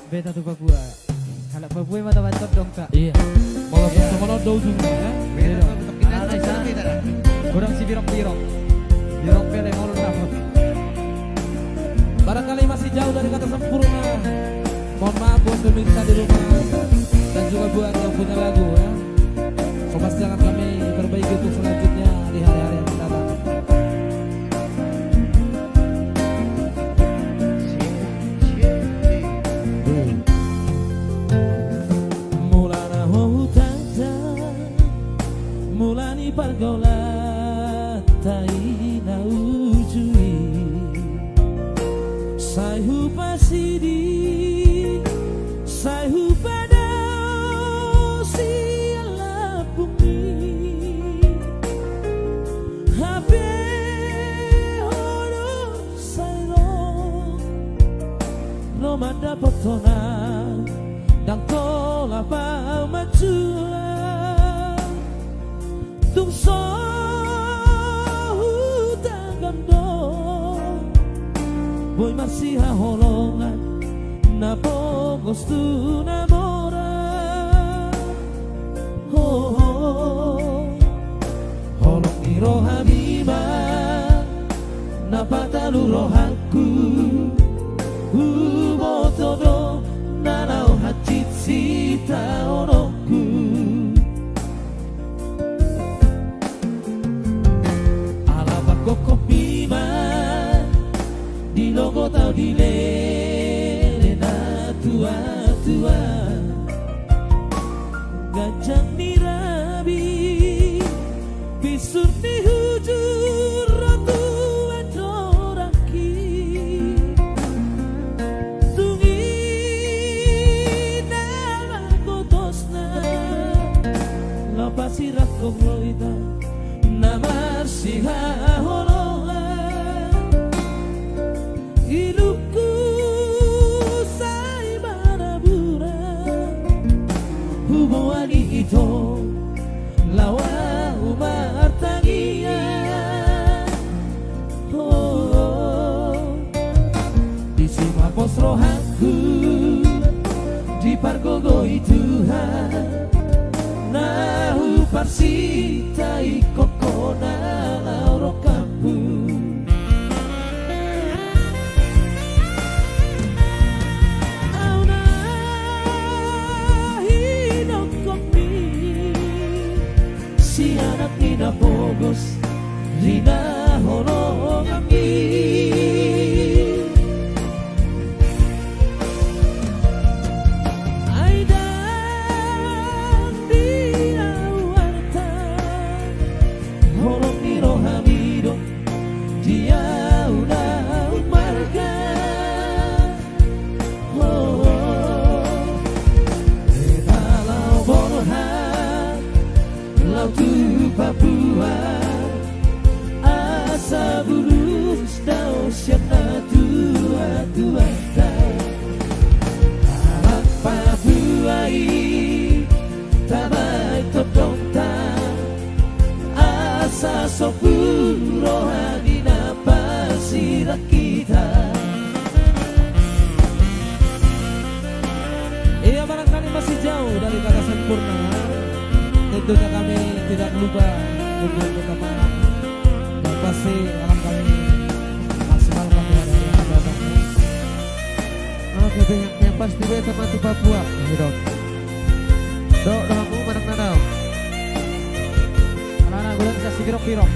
Beta tuh Papua. Kalau Papua mata bantot dong kak. Iya. Malah bersama do ujungnya ya. Beda tetap kita. Kurang si birok-birok. Birok pele mau dapat. Barangkali masih jauh dari kata sempurna. Mohon maaf buat pemirsa di rumah dan juga buat yang punya lagu ya. So pasti akan kami perbaiki untuk selanjutnya di hari-hari yang akan datang. Mulana hutanta, mulani pergaulan taina ujui. Sai hupa sidi, sai hupa dao si ala bumi. Habe horo sai lo mada potona, dang tola pa machua, tung so hutang boy masih holongan na pogos tu namora holong iro habiba na patalu rohaku botodo nanau hati sita onoku alaba kokopima logo tau di lele na tua gajang ni rabi bisun ni hujur ratu adoraki tungi nama kotosna lapasi rakong loita namar siha holongan iluku sai marabura hubungan itu lawa umar tangia di sima pos rohaku di pargogo itu nahu parsita ikokona lauro kampu na pogos rina holong ami ay dan dia warta holong ni rohamido dia udah marga dalau borohan lau tu Papua asa burus dao siapa tua alam Papua i tabai todonta asa sopuro hadina pasirak kita. Iya barangkali masih jauh dari kata sempurna. Tentunya kami tidak lupa untuk minta maaf dan pasti akan kami maksimalkan di hari yang akan datang. Oke, yang pasti beta mati Papua, hidup. Dok, kamu mana nanau? Anak-anak gue kasih pirok-pirok.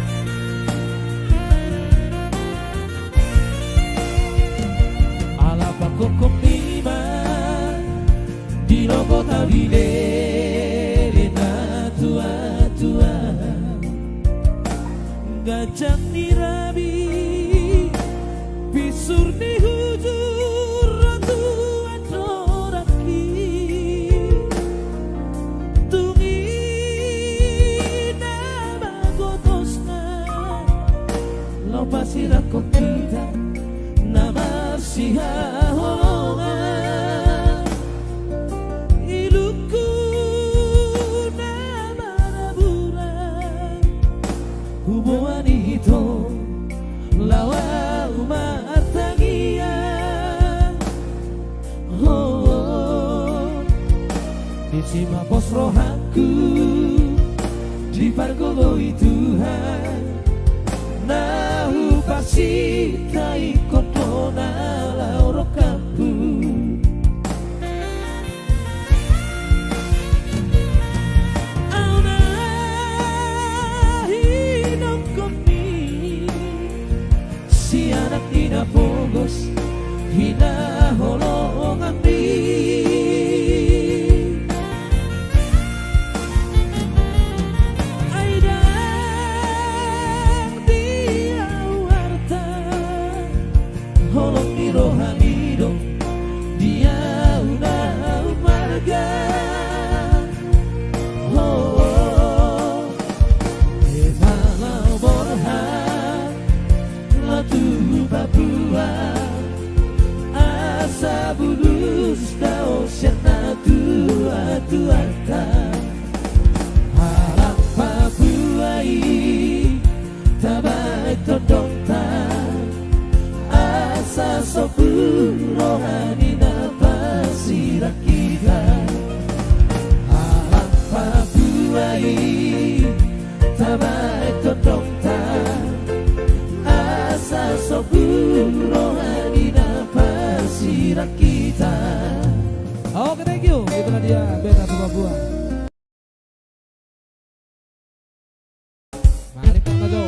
Ala pakokok lima di logo tabile. Gajang ni rabi pisur ni hujur ratu adoraki tungi nama gotosna lo pasirak kita nama siha holongan iluku nama raburan hubungan itu lawa umar tangia Cima pos rohaku di pargoloi Tuhan nahu pasita ikotona lauro kampu auna hinong komi si anak ina pogos hina holongan di rohanido dia udah marga oh malau borhan latu Papua asa bulus dao serna tua tuata harap Papua tabai todongta asa sopu rohani napasira kita alam Papuai tabai todongta asa sopu rohani napasira kita. Oke, thank you. Itulah dia Beta Papua. Balik ke Mago.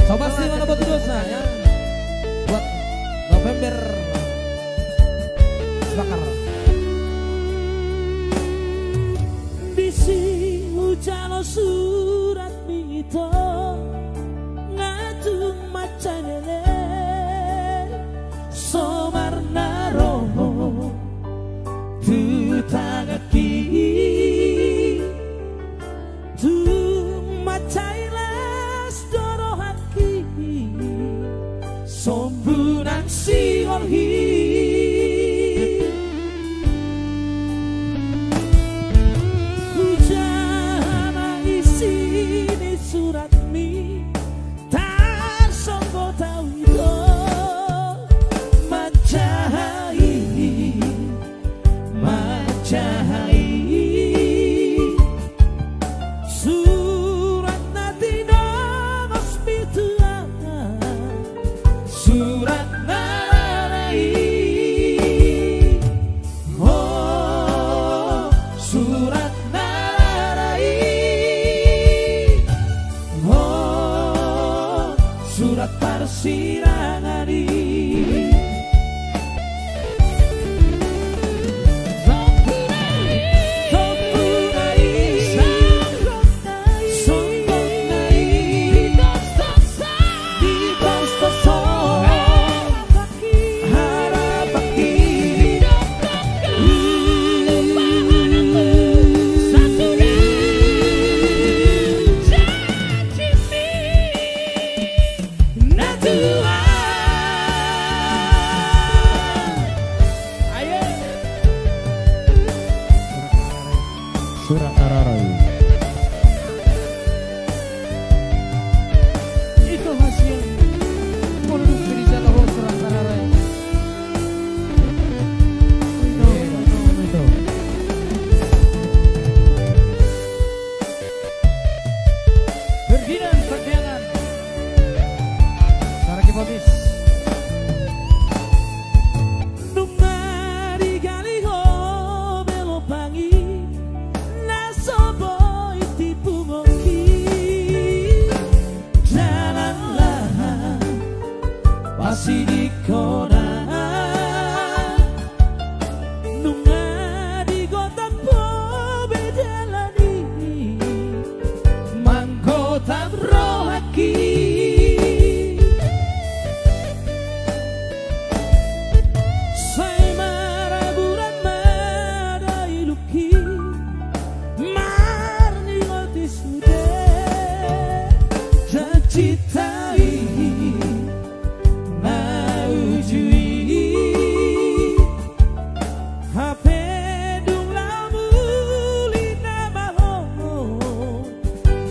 Sobat sih mana buat dosa ya buat November bakar bisi ucalo surat mito ngatung macanele somarna roho tutagaki tu macailas dorohaki sombunan si orhi hujana isi ni surat mi tak songko tau itu macahai surat nanti nomos bituan surat narai oh surat narai oh surat parsirangani surat Ararai itu hasil produk dari Jalan surat Ararai itu berginan perjalanan Saraki Babis masih di kona nunga di kota pobedalani manggota rohaki saya maraburan madai luki marni ngoti sudah jacitai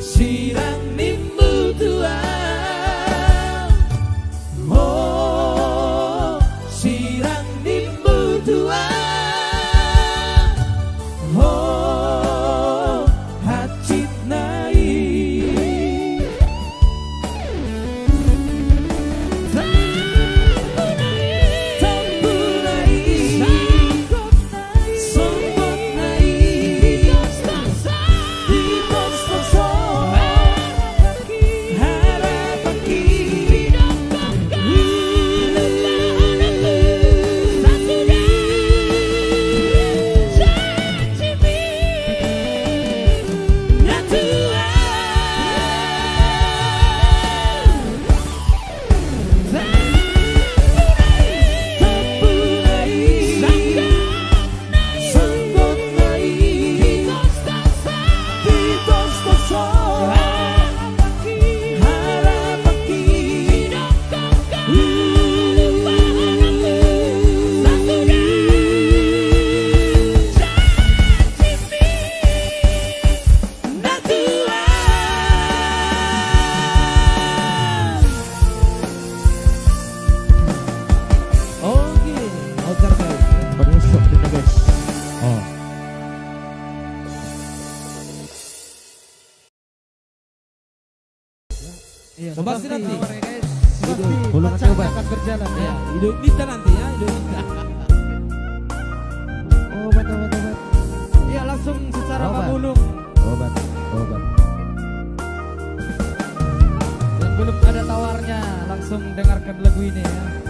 sirang nimbu tua oh Iya, pasti nanti. Pasti Bulungan pacar obat akan berjalan Ya, ya. hidup kita nanti ya, hidup kita. Obat. Iya langsung secara Obat. pabulung. Obat. Dan belum ada tawarnya, langsung dengarkan lagu ini ya.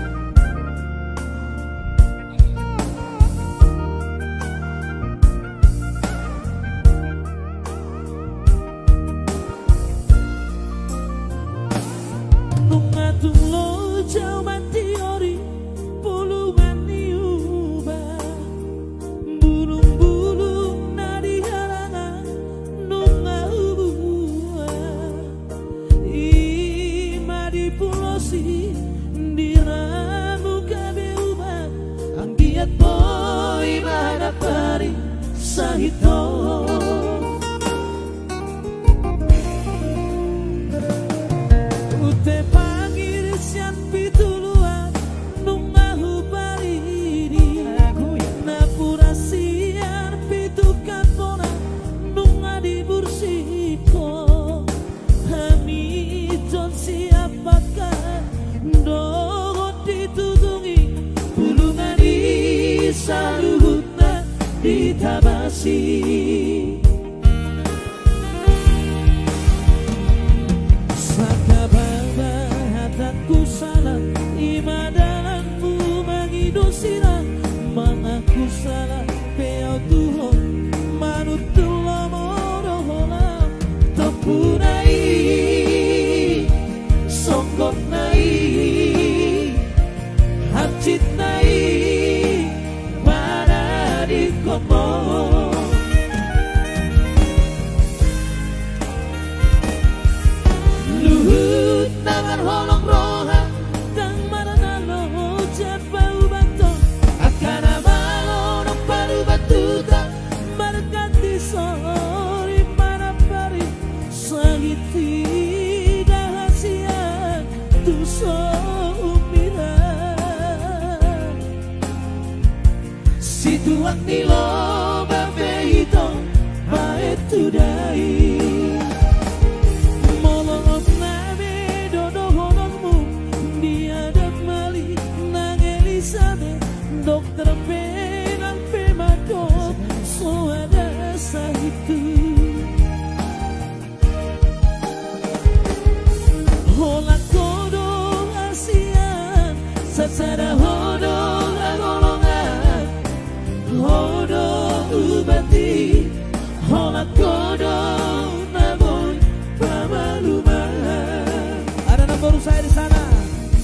Ada nomor saya di sana.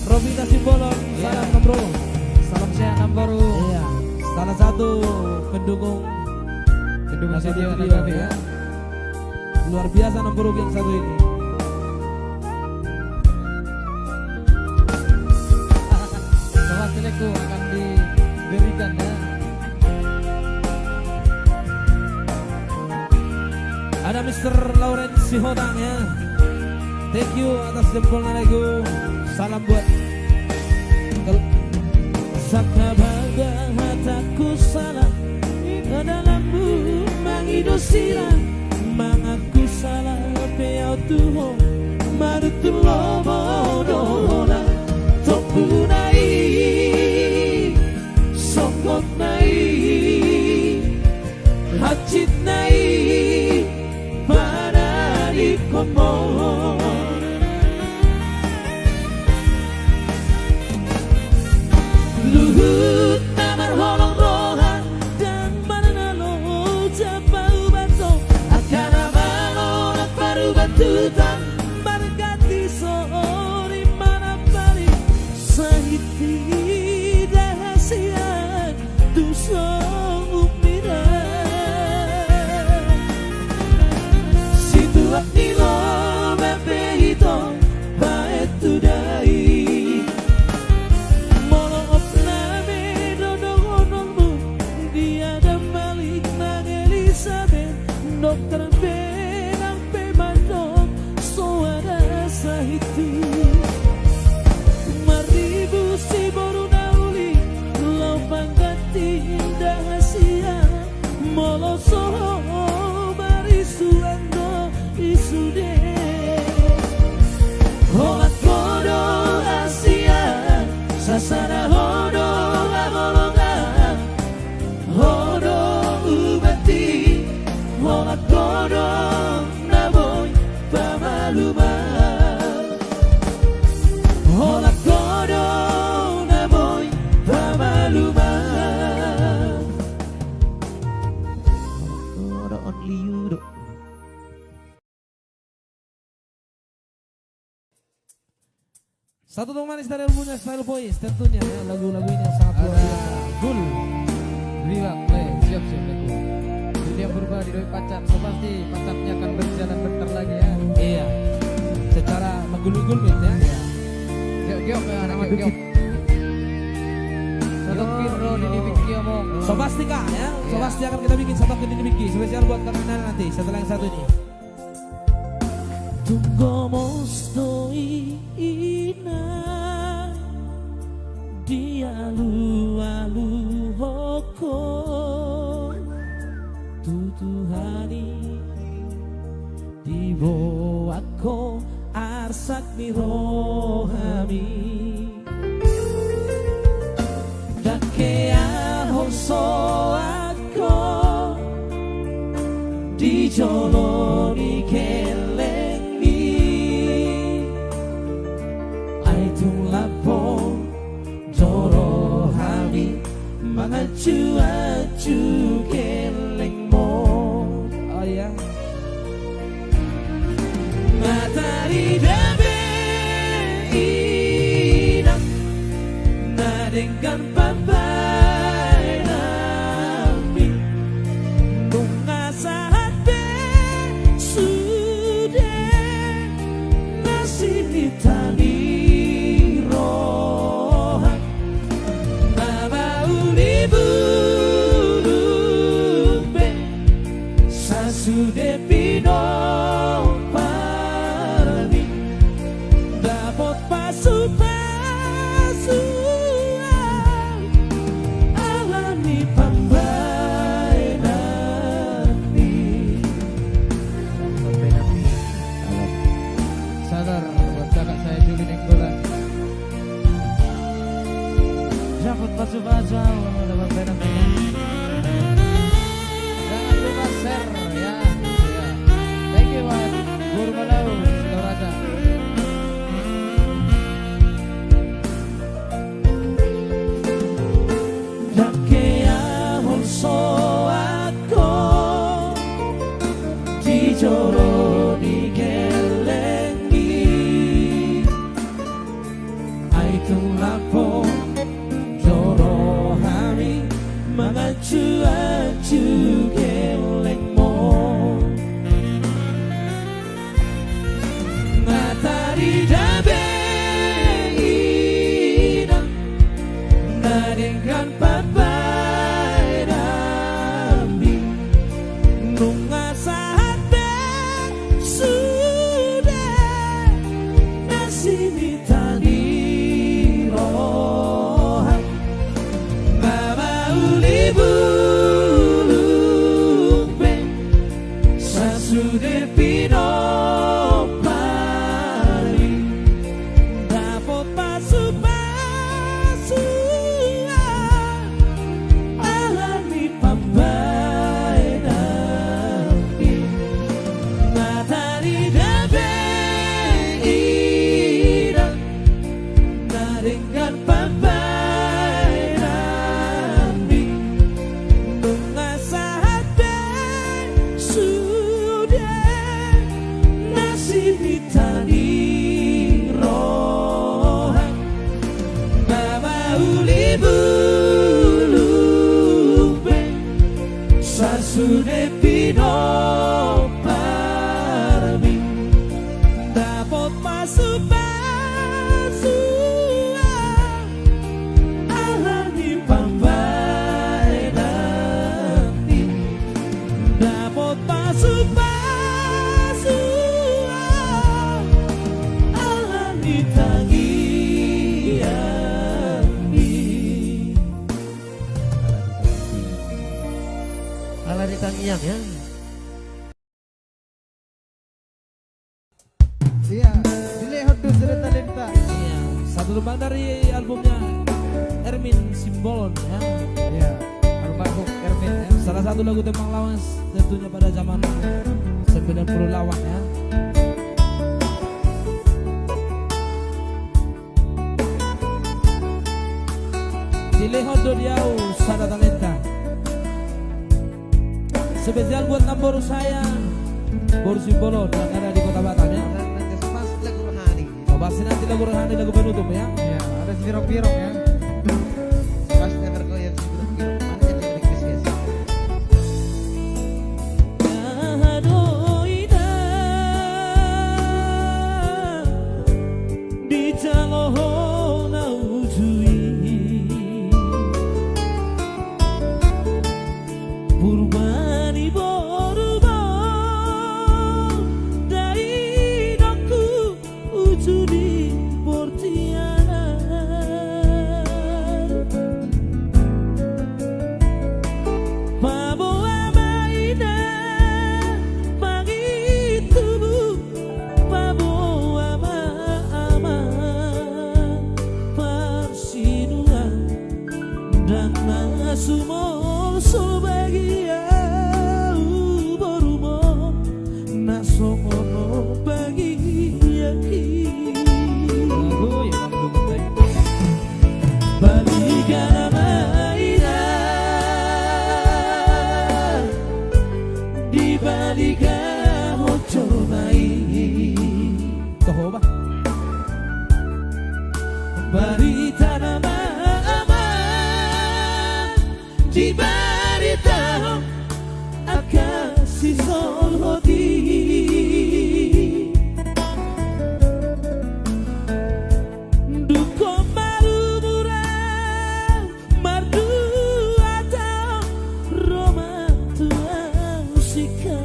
Robita Simbolon, salam nombor. Salam saya Namboru. Iya, salah satu pendukung Studio Nasution Nagami ya. ya. Luar biasa nomor yang satu ini. Hasilku akan diberikan ya. Ada Mr. Lawrence Sihodang ya. Thank you atas jempolnya lagu. Salam buat Sakabaga hataku salah dalammu mangidosira mangaku salah peau tuho marutu lobo dola topunai sokot nai hacit nai pada di komo luhut namar holong roha dan mana lo jabau bato akan abalo nak baru batutan berkati sori mana balik sahiti rahasian tu umira situat nilo bebehito baet tudai dokter benang pemadok so maluma Hola kono namoy pamaluma Only you do. Satu dong manis dari albumnya Style Boys tentunya ya, lagu-lagu ini yang sangat luar biasa. Gul Riwak play siap-siap lagu. Dunia berubah di doi pacar, so pasti pacarnya akan berjalan bentar lagi ya. Iya. Secara menggul-gul ya. Geok-geok ya anak geok. Satu kiro di Vicky omong. So pasti kak ya, so pasti akan kita bikin satu kini Vicky spesial buat kalian nanti setelah yang satu ini. Tunggu mostoi ina dia alu hoko tutuhani di bawahku arsak mirohami dakea hoso aku di joloni kelengi aitung lapo joro hami mengacu-acu kelengmo. Oh ya. Matahari dabe inang nadengkan papai nami bunga saat sudah masih ditani rohan mama uli bulupe sasude pino parmi dapat pasu-pasu alami pambai nanti Sadar buat kakak saya Juli Nenggolan. dapat pasu-pasu dapat benang-benang. Jangan lupa share ya. Thank you buat Guru Malau Sidoraja. Dakea honso aku di joro di kelengi aitung lapo joro hami mengacu-acu kelengmo matahari dabe inang nadengkan papai nami nunga saat sudah masih ditani rohan mama uli bulupe sasude pino pari dapat pasu-pasu alami pambai nanti matahari dabe inang nadengkan pambai nanti bunga saat sudah masih ditani rohan mama uli bulupe sasude pino parmi dapat pasu-pasu alami pambai nanti dapat pasu-pasu alami tangiani alami tangian ya. Iya, dilihat tuh cerita Lenta. Iya, satu lembang dari albumnya Ermin Simbolon ya. Iya, almarhum Ermin ya. Salah satu lagu tembang lawas tentunya pada zaman 90 lawan ya. Hondo Diau Sada Talenta. Spesial buat Tambor saya Bor Simbolo yang ada di Kota Batam ya. Nanti pas lagu rohani. Oh, pasti nanti lagu rohani, lagu penutup ya. Ya, ada sirok-birok ya. Pas dengar goyang sebelum mana yang dikasih. Sumol sobagia borumo nasomono bagia ki baligana maida di baliga hoco mai tohoba barita nama di barita akasi solhoti duko marumura mardu atau Roma tua usika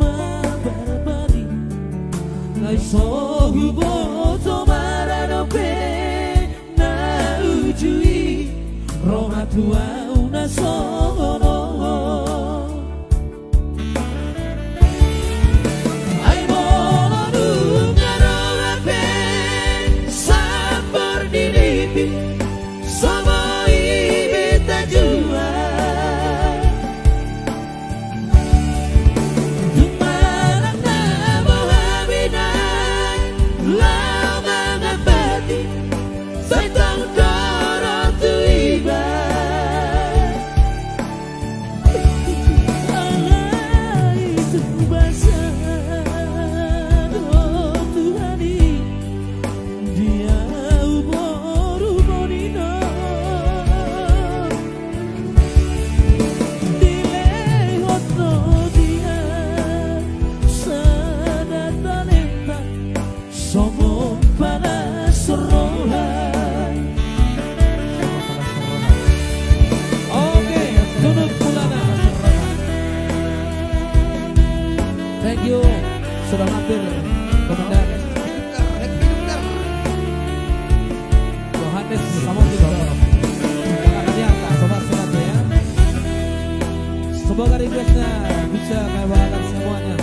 mabarbari nai sohu boto maranope na ujui Roma tua una sono ai mono nungaro rape sabor di lipi sama ibeta jua Tumarang na mohabinan lama ngabati say tang doro tu iba Thank you sudah mampir Komandan Yohanes Samudro. Jangan diangkat sobat sobat ya. Semoga requestnya bisa kami bawakan semuanya.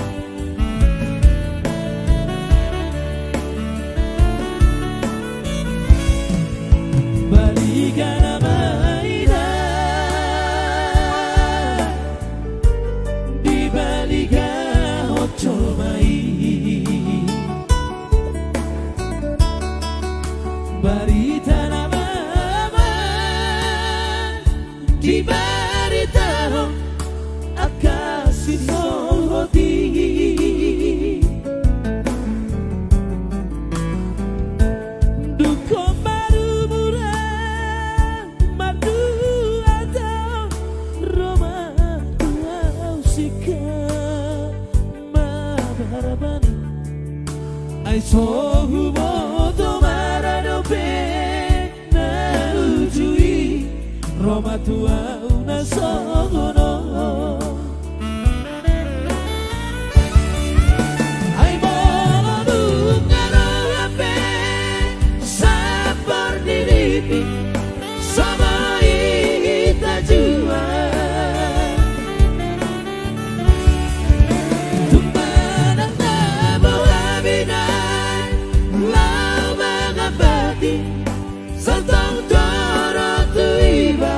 Balikan maida di balikan colmai barita nama di barita akasi solhoti duko marumura madu atau Roma tua usika harapani ai sohu moto marano pena ujui Roma tua una sono ai mono dungano ape sabor di lipi sama ita jua Santang doro tu iba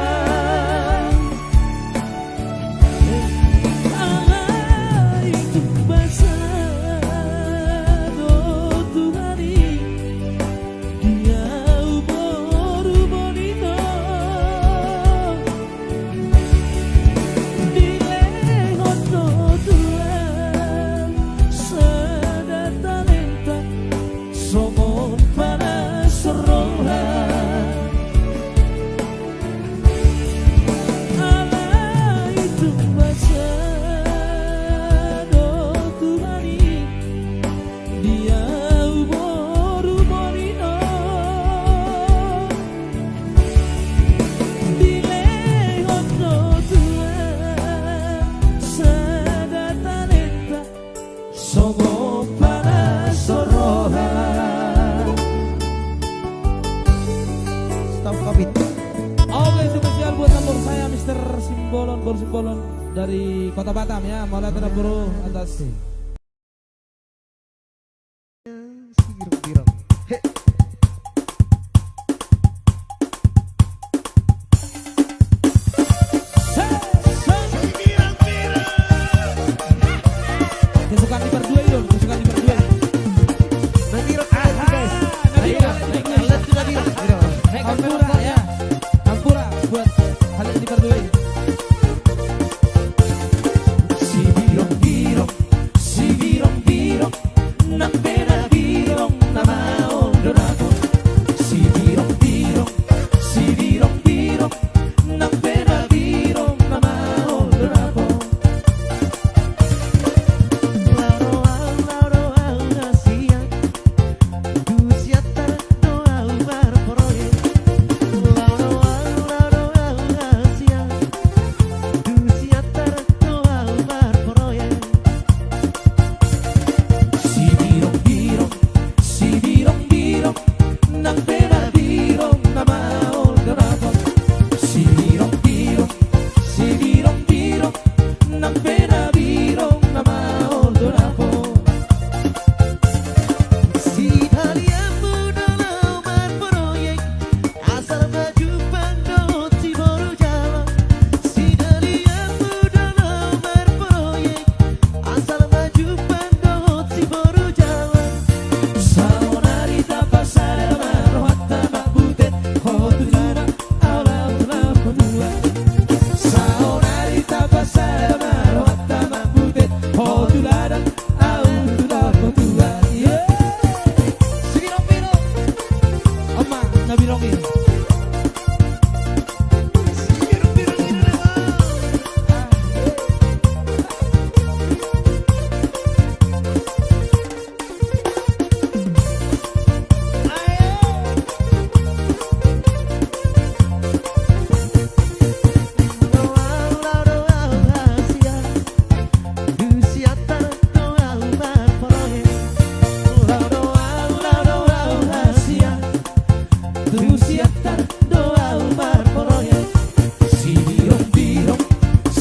Kota Batam ya, Maulana Tenaburu atas Birong-birong. He. kesukaan diperduai dong, kesukaan diperduai. Nabirong alat guys. Ayo, alat tuh nabirong. Ampura ya, Ampura buat kalian diperduai. Si birong birong na pera birong na maondo na po. Si birong birong na pera birong na maondo na po. Laro ang Asia, dusiata no au mar poroye. Laro ang Asia, dusiata no au mar poroye. Si birong birong nang pera birong na maondo na po. Si birong birong nang pera birong na maondo na po. Si kalianmu dalam berproyek asal baju pandot si baru jalan. Si kalianmu dalam berproyek asal baju pandot si baru jalan. Saonari tapasar marohata mabutet hodulana aula kodua. Saonari tapasar marohata mabutet hodulana aula kodua. Yeah. Sibirong-birong. Oma nabirongin. Sibirong-birong ini naman.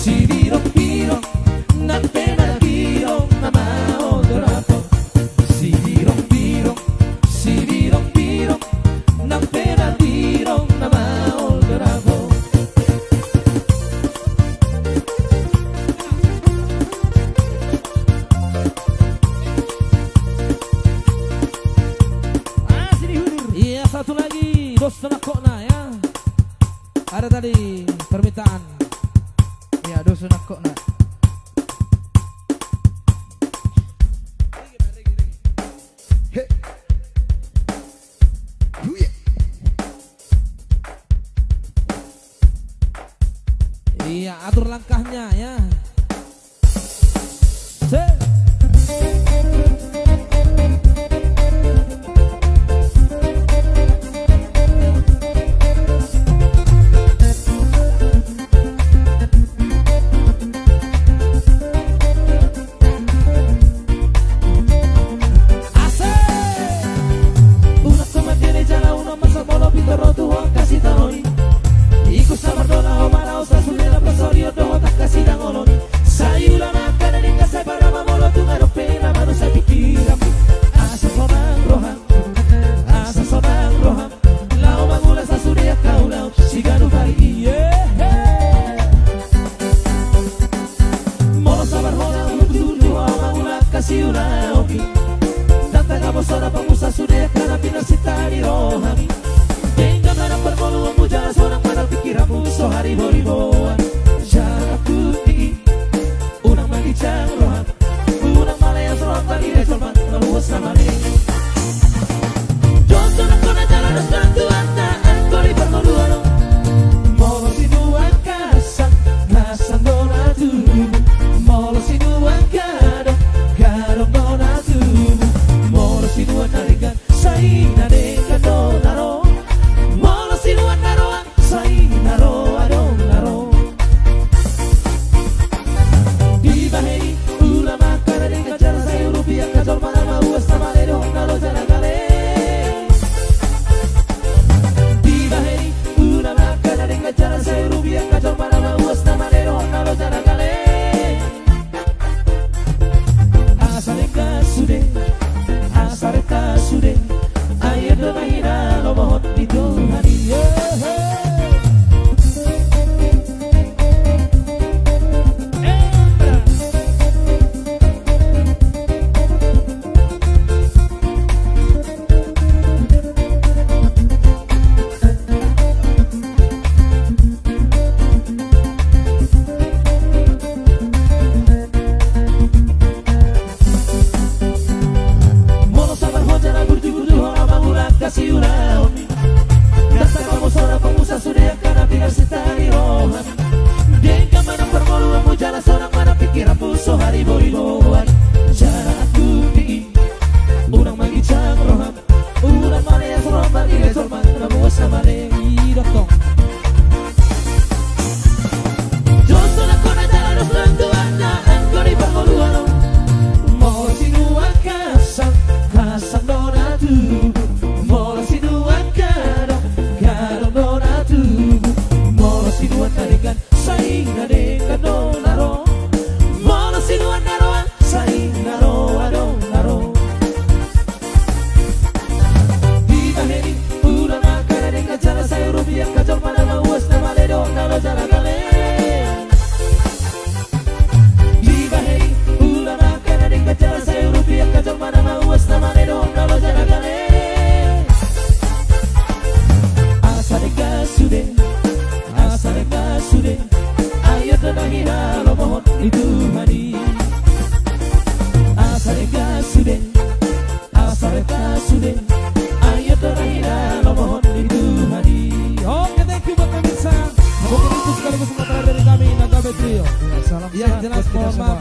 Si birong-birong nang pera birong na maondo na po. Si birong-birong nang pera birong na maondo na po. Iya satu lagi dos Nakokna ya. Ada tadi permintaan. Ya dusun aku nak. He. Huye. Iya atur langkahnya ya. Se. Una soma tiene già la uno ma molo pitoro tu casi tanoni. Iku sabar dona o mara o sasulera pasorio do tak kasi dangoloni. Sayula makan ni kasai para mamolo tu ngaro pena manu sa pikiram. Asa sonang roham. Lao mangula sa suria kaulau siganu pari. Molo sabar hola tu mangula kasi una opi. Sora pengusaha sudah karena pinasitari rohani. Hingga mana permoluan jalan seorang pada pikiranmu sohari boriboan. Jarakku tinggi, unang magicang rohan. Unang malaya seorang tadi resolman meluas nama ini. Jodoh nak kena jalan dan tuan taat koli permoluan. Molo sinuan kasan, kasan donatu. Molo sinuan gadong, gadong donatu. Molo sinuan narikan, saina dekan donaro. Molo sinuan naroan, saina roa donaro. Di bahari ulama karena dekan jalan saya rupiah kajol mana mau sama lero.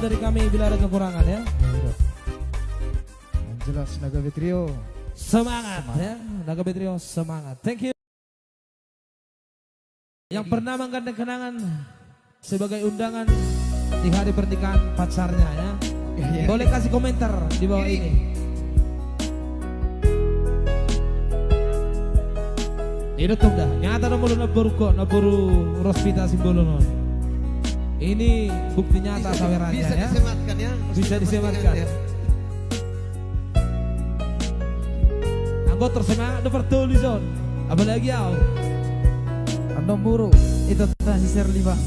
dari kami bila ada kekurangan ya. Yang jelas Naga Betrio Semangat ya, Naga Betrio semangat. Thank you. Yang pernah menggandeng kenangan sebagai undangan di hari pernikahan pacarnya ya. Boleh kasih komentar di bawah ini. Ini tuh dah, nyata nomor naburu kok, naburu rospita simbolo non. Ini bukti nyata sawerannya bisa ya. disematkan ya. Bisa disematkan. Anggota tersemangat dapat tulisan. Apalagi ya? Ando buru itu tadi Shirley Pak.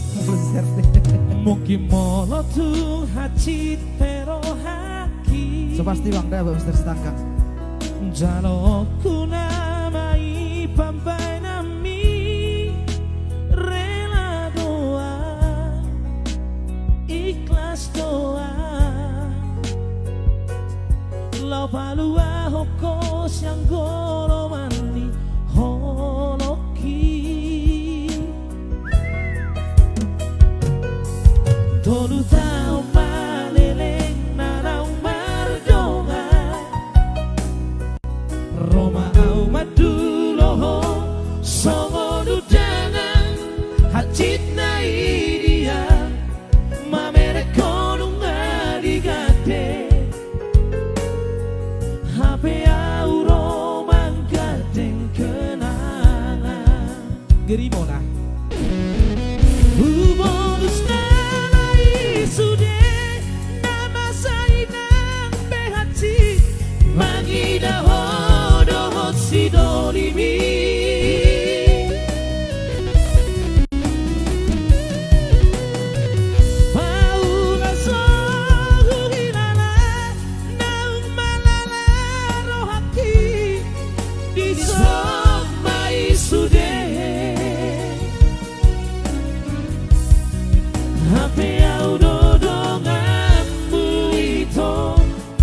Mungkin molo tu hati pero haki. So pasti Bang dah Mr. Setangkang. Jalo ku namai pampai nami rela doa ikhlas doa lau palua hoko siang goro mani holoki tolu tau maleleng narau mardonga Roma au maduloho songo dudangan hacit na idia mamere konunga digate hape au Roma gadeng kenangan gerimola bonus na isude nama sainang behati magida Sidolimi Paula sohu hilala naung malala rohaki di soma isude hape au dodonganmu itu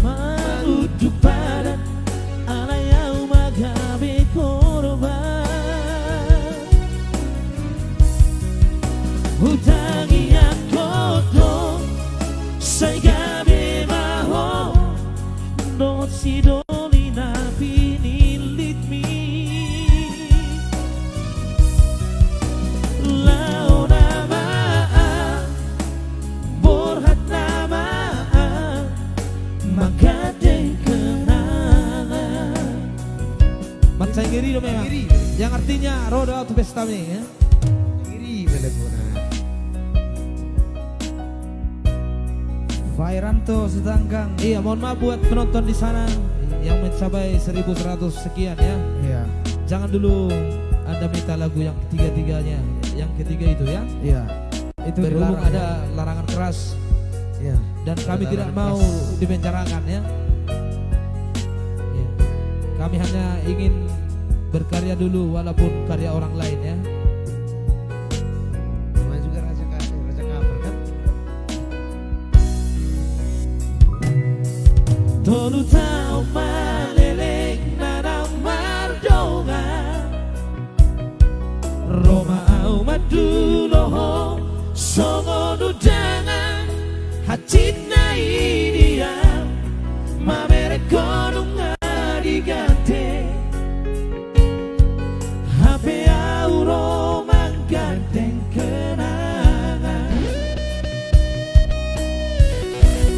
mauduk pada alayau magabe korban hutangi akoto saigabe maho no sidoli na pinilit mi lao nama borhat nama magadeng kenangan Matsai Giri dong memang yang artinya roda atau bestami ya Kiri beleguna. Fairanto Setangkang. iya mohon maaf buat penonton di sana yang mencapai 1100 sekian ya Iya. jangan dulu Anda minta lagu yang ketiga-tiganya yang ketiga itu ya Iya. Itu berhubung dilarang, ada larangan keras Iya. dan kami Ada tidak larangan mau keras. dipenjarakan ya. Ya. Kami hanya ingin berkarya dulu walaupun karya orang lain ya. Namanya juga raja cover kan. Tolu tau maleleng nanang mardonga Roma au maduloho songo dudangan hacit na idia mamere konunga digate hape au Roma ganteng kenangan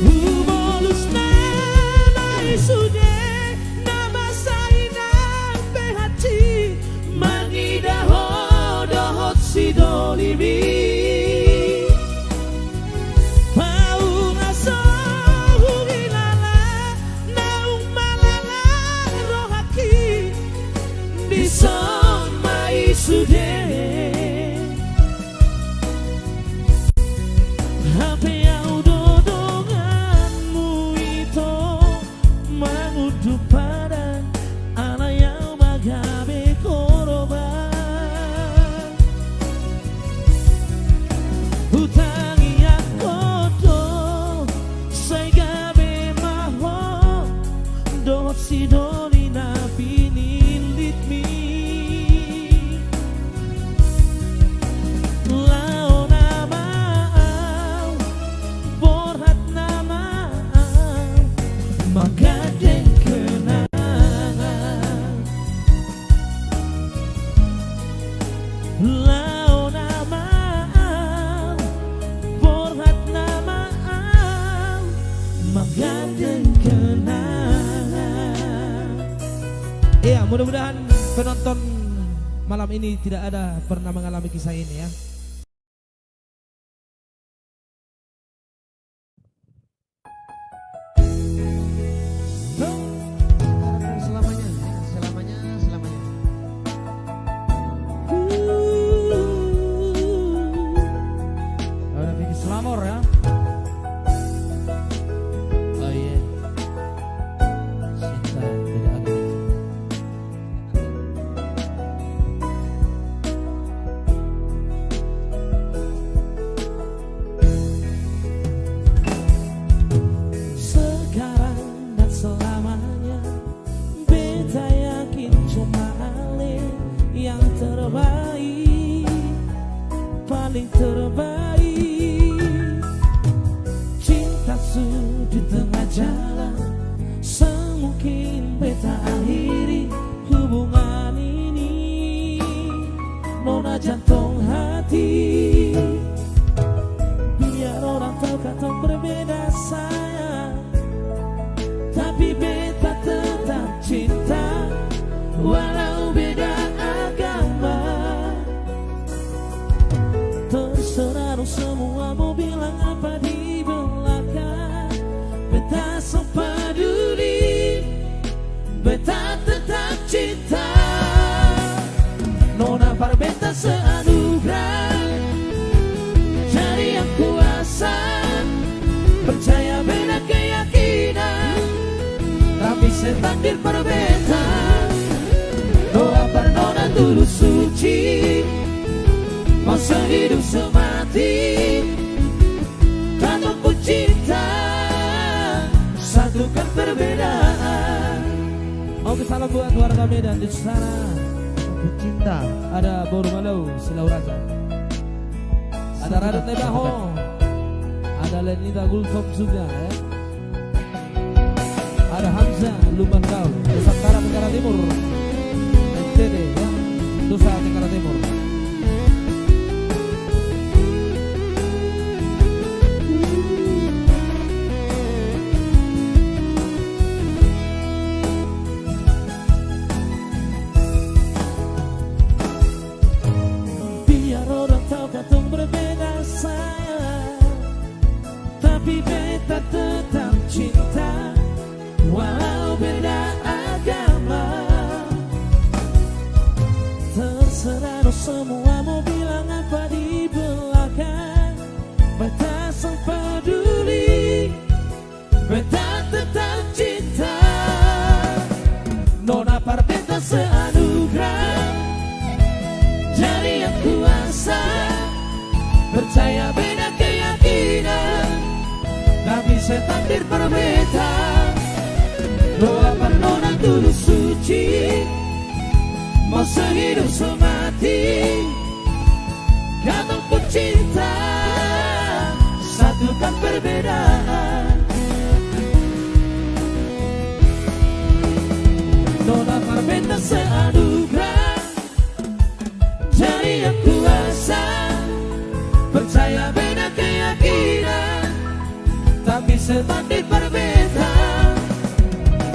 Humolus na isude nama sainang behati mangida hodohot sidolimi paunga sohu hilala naung malala rohaki di soma isude hape au dodonganmu itu mengudu pada alayau magabe korban hutangi akoto saigabe maho dot sidoli na pinilit mi lao nama au borhat Iya, mudah-mudahan penonton malam ini tidak ada pernah mengalami kisah ini ya. Selamanya, selamanya, selamanya. Ada Vicky Slamor ya. Oh iya. Cinta tidak ada. Sekarang dan selamanya beta yakin cuma Ale yang terbaik, paling terbaik. Cinta di tengah jalan, semungkin beta akhiri hubungan ini. Nona jantung hati, biar orang tahu katong berbeda sayang, tapi beta tetap cinta walau beda agama. Terserah lu semua mau bilang apa di belakang, beta sepeduli, beta tetap cinta. Nona par beta seanugerah, jadi yang kuasa, percaya beda keyakinan, tapi setakdir berbeda. Doa per nona tulus suci, mau sehidup semati, katong pun cinta, satukan perbedaan. Oke, salam buat warga Medan di sana. Cinta. Ada Boru Malau, Silau Raja. Ada Radit Lebaho. Ada Lenita Gultom juga ya. Ada Hamzah Lumban Kau, Nusantara Tenggara Timur. NTT ya, Nusa Tenggara Timur. Biar orang tahu katong berbeda sayang, tapi beta tetap cinta walau beda agama. Terserah lo semua mau bilang apa di belakang, beta sang peduli, beta tetap cinta. Nona par beta seanugerah, jadi yang kuasa, percaya beda keyakinan, tapi setakdir berbeda. Doa per nona tulus suci, mau sehidup semati, katong pun cinta, satukan perbedaan. Nona par beta seanugerah, jadi yang kuasa, percaya beda keyakinan, tapi setakdir berbeda.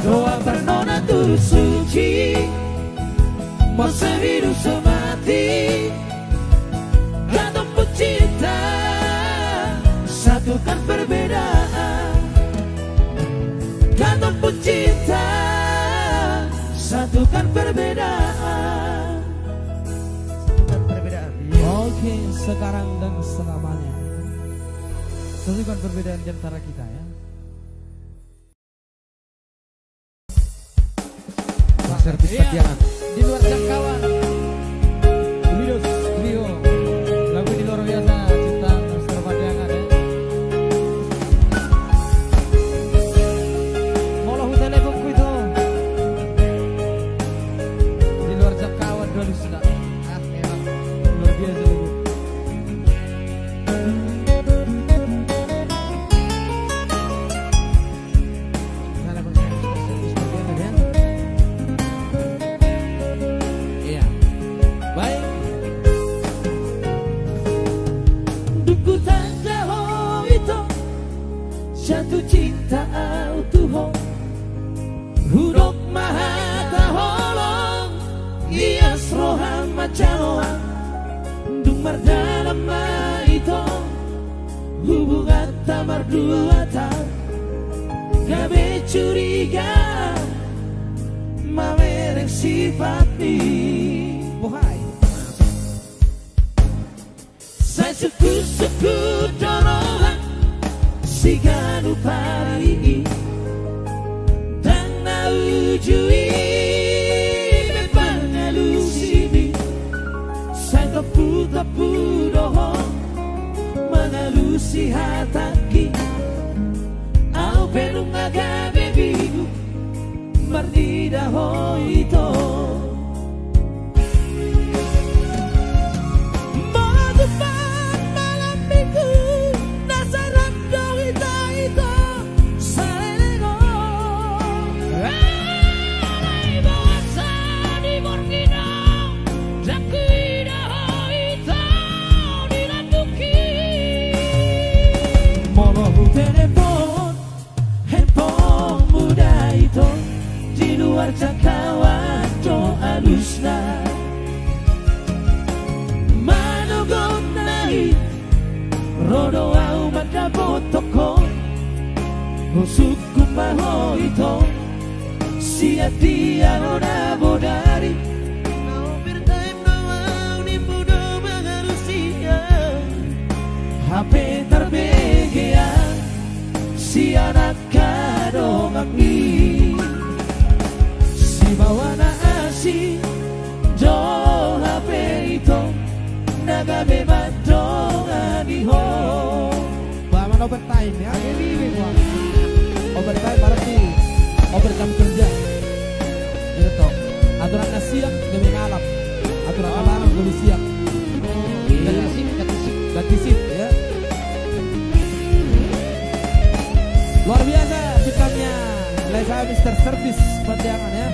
Doa per nona tulus suci, mau sehidup semati, katong pun cinta, satukan perbedaan. Katong pun cinta, satukan perbedaan. Dan perbedaan. Oke, sekarang dan selamanya. Satukan perbedaan di antara kita ya. Servis Iya, Patianan. di luar jangkauan. Widows Trio, lagu di luar biasa, cinta Mr. Patianan ya. Molahu teleponku itu. Di luar jangkauan dulu sudah. Emang luar biasa itu. Servis Patianan ya. Iya. jaloa dung dalam itu hubungan tamar dua tak gabe curiga mamerek sifat ni Bohai saya suku dorongan si ganu pari dan naujui bepangalusini saya tapu doho mengalusi hataki au penung agabe bigu mardida hoito Cakawan to alusna manogom nai rodo au madabotoko husuku maho ito siatia ora bodari now bertime now ni mudo magarusia HP terbegea si anak kadong ami bawana asi do HP itu nagabe badongan iho baman overtime ya ini gua overtime berarti overtime kerja itu aturan siang demi malam aturan malam demi siang ganti shift ya luar biasa ciptanya Lesa Mr. Service Panjangan ya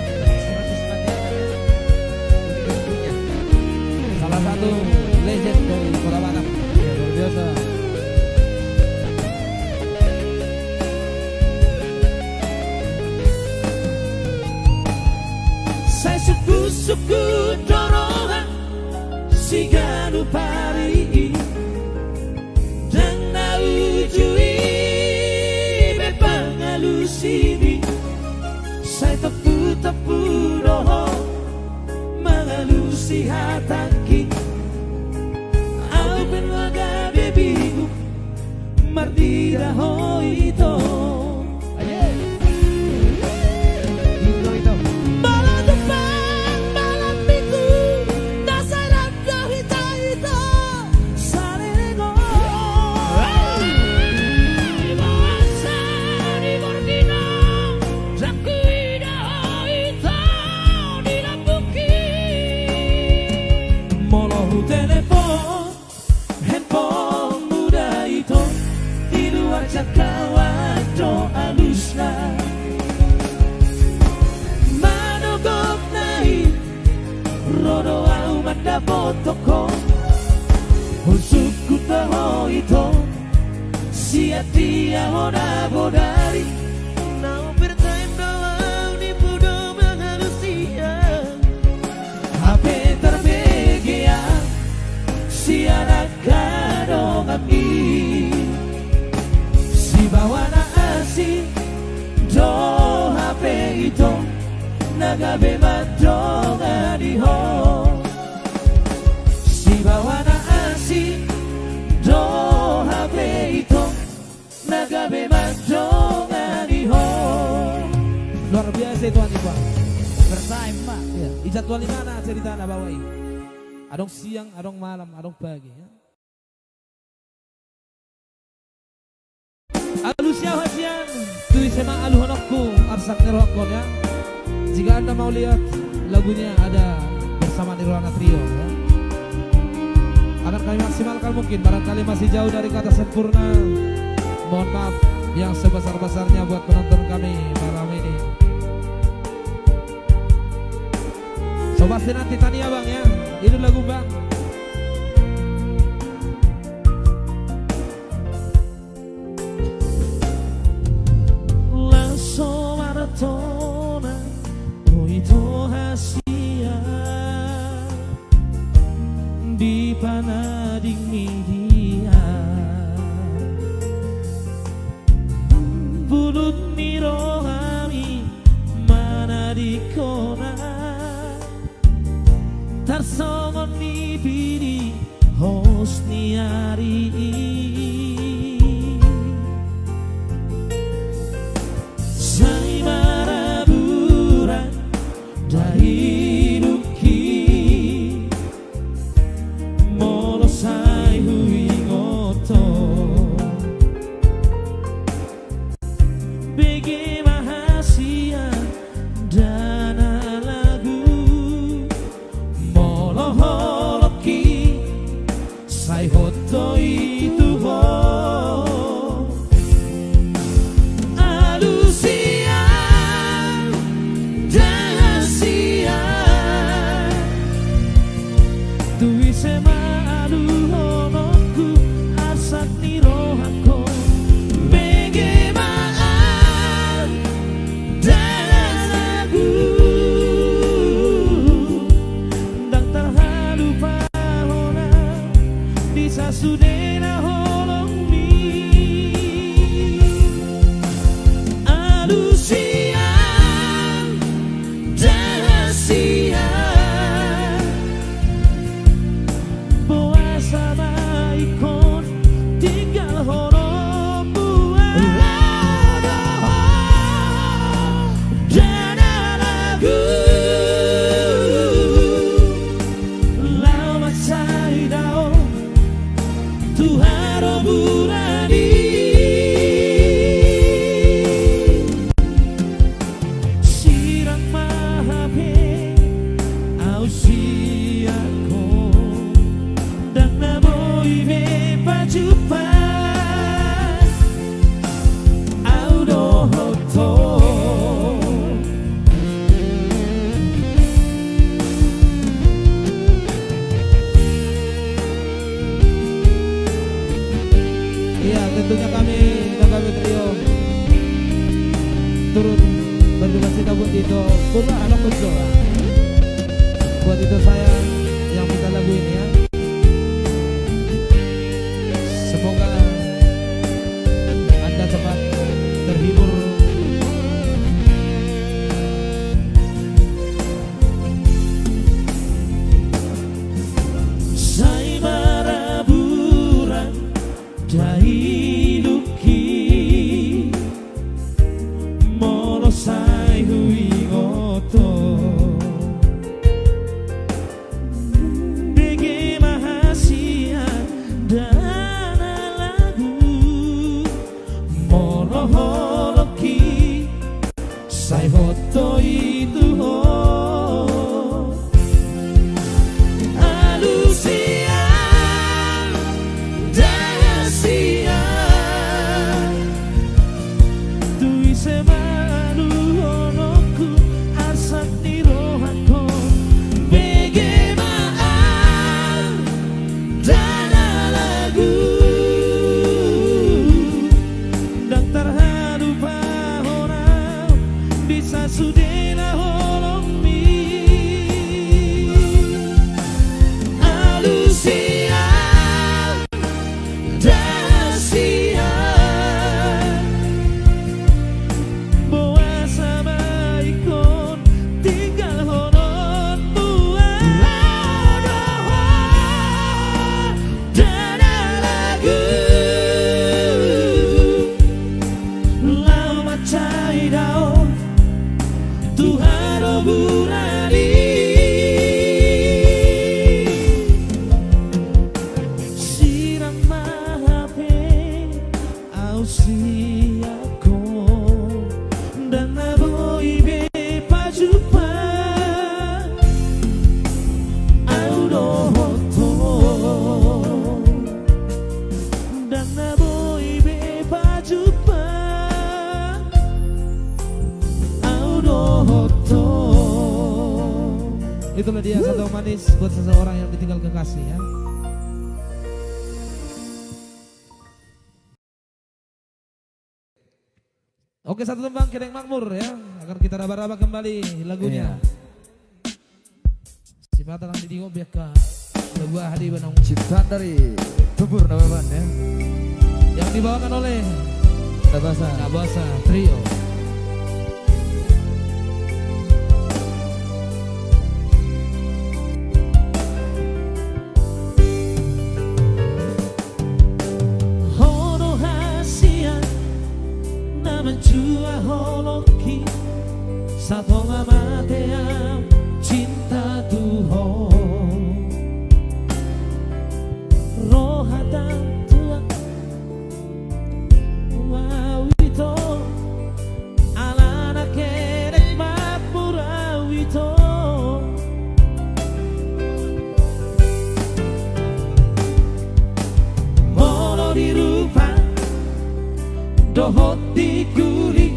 salah satu legend dari Kota Batam luar biasa saya suku dorongan si ganu pari dan naujui bepangalusini saya tapu doho mengalusi hataki au penwaga bebigu mardira hoito malam depan malam minggu dasar hita sarengo bahasa di Borgina Zakuida hoito di Lambuki molohu telepon handphone muda itu di luar jangkauan do alusna manogok naik rodo au mandabotoko husuku taho itu siatia hona bodari now bertime doang ni mudo mengalusia HP terbegea si anak kadong ami si bawana asi do HP itu nagabe madongan iho si bawana asi do HP itu nagabe madongan iho luar biasa itu Pak overtime Pak ya ijadwal di mana cerita anda bawai adong siang adong malam adong pagi ya alusnya hasian tuh sema aluhonokku arsak nerokon ya jika anda mau lihat lagunya ada bersama Nirwana Trio ya akan kami maksimalkan mungkin barangkali masih jauh dari kata sempurna mohon maaf yang sebesar-besarnya buat penonton kami malam ini so pasti nanti tanya bang ya ini lagu bang langsung maratona oh itu hasia di kona tarsongon ni bidi hosniari sai maraburan dari duki molo sai hui ngoto begi mahasia dana lagu molo holoki sai hoto itu ho alusia dahasia tuwi sema alu honoku asat nirohako begemaan dana lagu dang terhalu pahona bisa sudena holong mi alusia dahasia boa sama ikon tinggal holong buat dana lagu lama cari dao Tuhan burani sirang mahape au siako dan naboy me pajupa au dohoto Iya, tentunya kami trio turut berduka cita buat itu Purna anak Kunco. Buat itu saya yang minta lagu ini ya. Semoga Anda cepat terhibur. Sai maraburan dai duki molo sai hui ngoto bege mahasia dana lagu molo holoki sai hoto itu ho alusia dahasia tui semalu honoku asat nirohako begemaan dana lagu dan terhadu pahona bisa sudena holong mi alusia dahasia boa sama ikon tinggal honon buat dana lagu lama cai dao Tuhan burani sirang mahape au siako dan naboy be pajupa au dohoto dan naboy be pajupa au dohoto. Itulah dia satu manis buat seseorang yang ditinggal kekasih ya. Oke, satu tembang Kedeng Makmur ya, akan kita raba-raba kembali lagunya. Si Patang di Ngobiak ke lagu Hadi Banong Ciptaan dari Tubur Nababan ya, yang dibawakan oleh Nabasa Nabasa Trio. Somateam cinta Tuhan rohatan Tuhan wawito alana kene mapurawito molo dirupa dohot diguri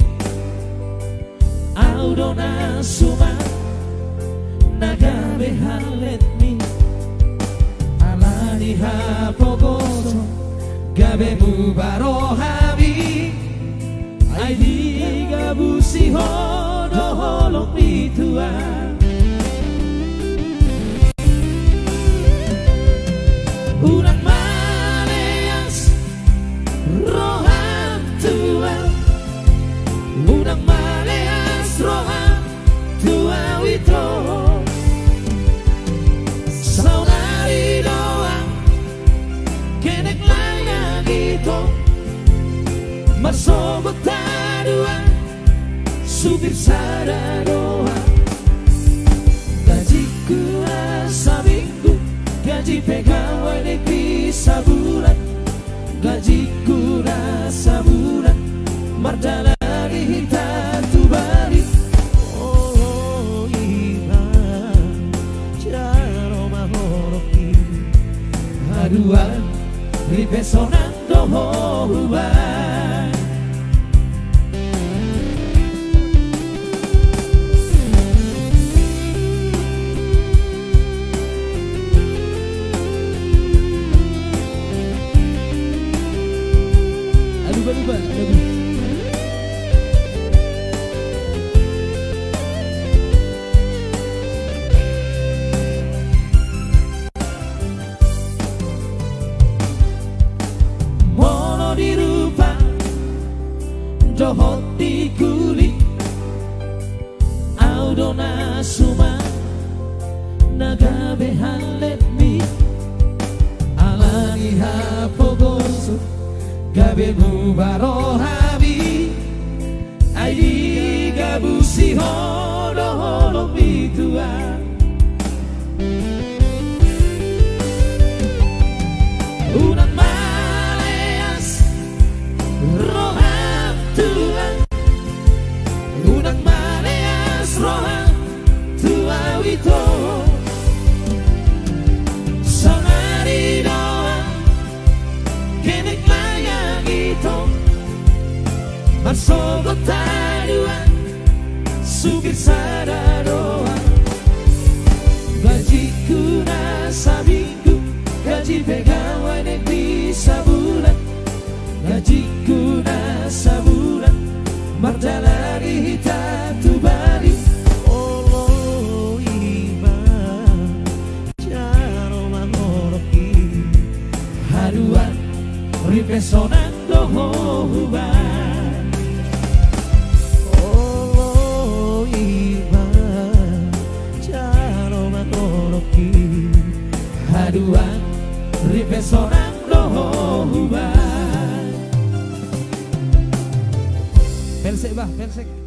audona suma nagabe haletmi alani hapogoso gabe mubarohabi aidi gabusi hodo holong mitua unang maleas rohan tua unang maleas rohan tua wito saudari doang kenek layang itu masobot taruan supir sada doa gajiku rasa minggu gaji pegawai negeri sabulan gajiku rasa bulan mardala kita tu balik oh iba jaro mahoroki haduan ripesonan doho huban aduh molo dirupa dohot diguli audona suma nagabe haletmi alani hapogoso gabe mubarohabi aidi gabusi hodo holong mitua unang maleas rohan tua unang maleas rohan tua wito sonari doang kenek layang itu masobot taruan supir sada doang gajiku rasa minggu gaji pegawai negeri sabulan gajiku rasa bulan marjalari hita tu balik oh iba jaro mahoroki haduan ripesonan doho huban oh iba jaro mahoroki haduan ripesonan doho huban Persek bah, persek.